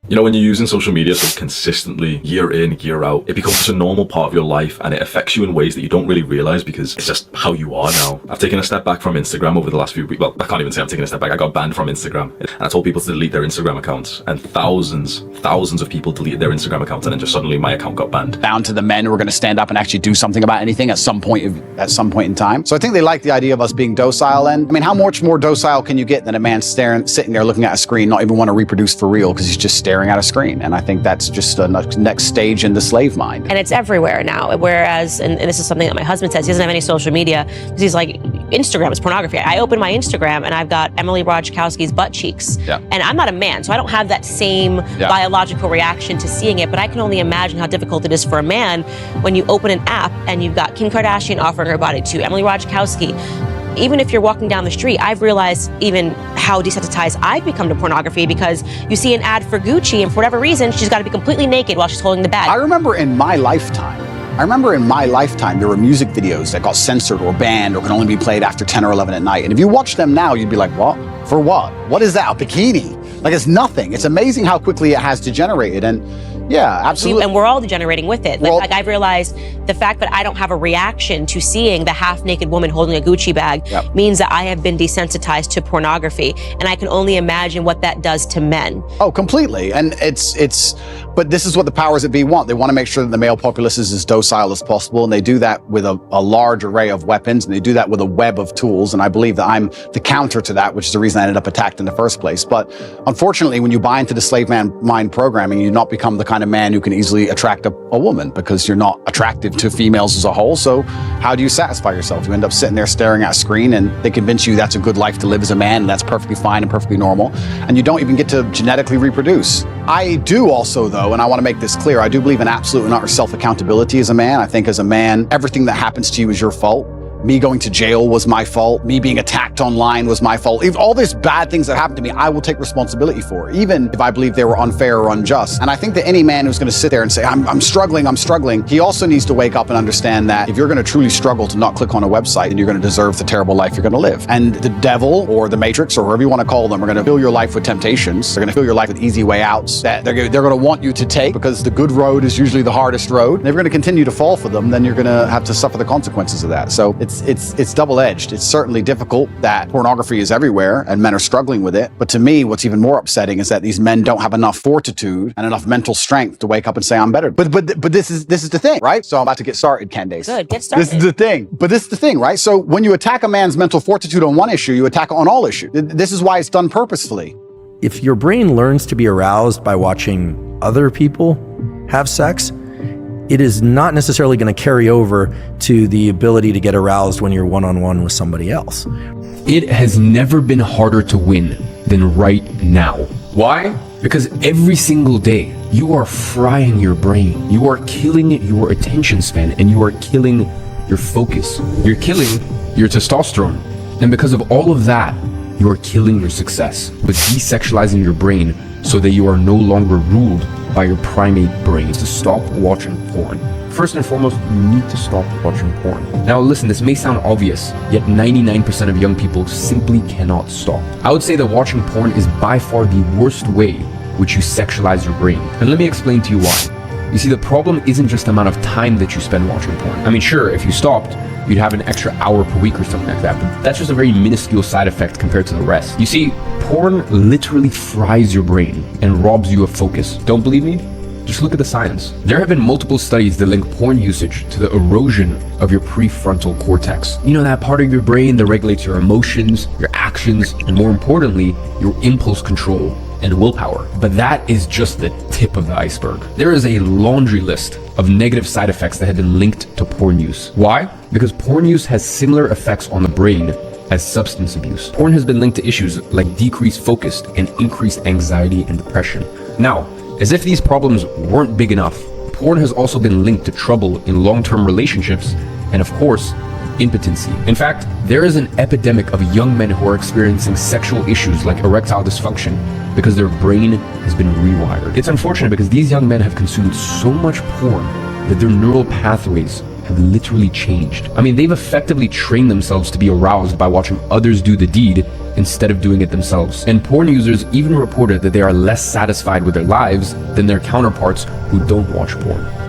You know, when you're using social media so consistently, year in, year out, it becomes such a normal part of your life, and it affects you in ways that you don't really realize because it's just how you are now. I've taken a step back from Instagram over the last few weeks. Well, I can't even say I'm taking a step back. I got banned from Instagram, and I told people to delete their Instagram accounts, and thousands of people deleted their Instagram accounts, and then just suddenly my account got banned. Down to the men who are going to stand up and actually do something about anything at some point in time. So I think they like the idea of us being docile. And I mean, how much more docile can you get than a man sitting there looking at a screen, not even want to reproduce for real because he's just staring at a screen? And I think that's just a next stage in the slave mind. And it's everywhere now. Whereas, and this is something that my husband says, he doesn't have any social media because he's like, Instagram is pornography. I open my Instagram and I've got Emily Ratajkowski's butt cheeks. Yeah. And I'm not a man, so I don't have that same biological reaction to seeing it, but I can only imagine how difficult it is for a man when you open an app and you've got Kim Kardashian offering her body to Emily Ratajkowski. Even if you're walking down the street, I've realized even how desensitized I've become to pornography because you see an ad for Gucci and for whatever reason, she's got to be completely naked while she's holding the bag. I remember in my lifetime, there were music videos that got censored or banned or could only be played after 10 or 11 at night. And if you watch them now, you'd be like, what? For what? What is that? A bikini? Like, it's nothing. It's amazing how quickly it has degenerated. And yeah, absolutely. And we're all degenerating with it. Like I've realized the fact that I don't have a reaction to seeing the half-naked woman holding a Gucci bag means that I have been desensitized to pornography. And I can only imagine what that does to men. Oh, completely. And but this is what the powers that be want. They want to make sure that the male populace is as docile as possible. And they do that with a large array of weapons. And they do that with a web of tools. And I believe that I'm the counter to that, which is the reason I ended up attacked in the first place. But unfortunately, when you buy into the slave mind programming, you not become the kind of man who can easily attract a woman because you're not attractive to females as a whole. So how do you satisfy yourself? You end up sitting there staring at a screen and they convince you that's a good life to live as a man and that's perfectly fine and perfectly normal. And you don't even get to genetically reproduce. I do also, though, and I want to make this clear, I do believe in absolute and utter self-accountability as a man. I think as a man, everything that happens to you is your fault. Me going to jail was my fault. Me being attacked online was my fault. If all these bad things that happened to me, I will take responsibility for, even if I believe they were unfair or unjust. And I think that any man who's going to sit there and say, I'm struggling, he also needs to wake up and understand that if you're going to truly struggle to not click on a website, then you're going to deserve the terrible life you're going to live. And the devil or the matrix or whoever you want to call them are going to fill your life with temptations. They're going to fill your life with easy way outs that they're going to want you to take because the good road is usually the hardest road. And if you're going to continue to fall for them, then you're going to have to suffer the consequences of that. So it's double-edged. It's certainly difficult that pornography is everywhere and men are struggling with it. But to me, what's even more upsetting is that these men don't have enough fortitude and enough mental strength to wake up and say, I'm better. But this is the thing, right? So I'm about to get started, Candace. Good, get started. This is the thing. But this is the thing, right? So when you attack a man's mental fortitude on one issue, you attack it on all issues. This is why it's done purposefully. If your brain learns to be aroused by watching other people have sex, it is not necessarily going to carry over to the ability to get aroused when you're one-on-one with somebody else. It has never been harder to win than right now. Why? Because every single day, you are frying your brain. You are killing your attention span and you are killing your focus. You're killing your testosterone. And because of all of that, you are killing your success with desexualizing your brain so that you are no longer ruled by your primate brain. To stop watching porn. First and foremost, you need to stop watching porn. Now listen, this may sound obvious, yet 99% of young people simply cannot stop. I would say that watching porn is by far the worst way which you sexualize your brain. And let me explain to you why. You see, the problem isn't just the amount of time that you spend watching porn. I mean, sure, if you stopped, you'd have an extra hour per week or something like that, but that's just a very minuscule side effect compared to the rest. You see, porn literally fries your brain and robs you of focus. Don't believe me? Just look at the science. There have been multiple studies that link porn usage to the erosion of your prefrontal cortex. You know, that part of your brain that regulates your emotions, your actions, and more importantly, your impulse control and willpower. But that is just the tip of the iceberg. There is a laundry list of negative side effects that have been linked to porn use. Why? Because porn use has similar effects on the brain as substance abuse. Porn has been linked to issues like decreased focus and increased anxiety and depression. Now, as if these problems weren't big enough, porn has also been linked to trouble in long-term relationships and, of course, impotency. In fact, there is an epidemic of young men who are experiencing sexual issues like erectile dysfunction because their brain has been rewired. It's unfortunate because these young men have consumed so much porn that their neural pathways have literally changed. I mean, they've effectively trained themselves to be aroused by watching others do the deed instead of doing it themselves. And porn users even reported that they are less satisfied with their lives than their counterparts who don't watch porn.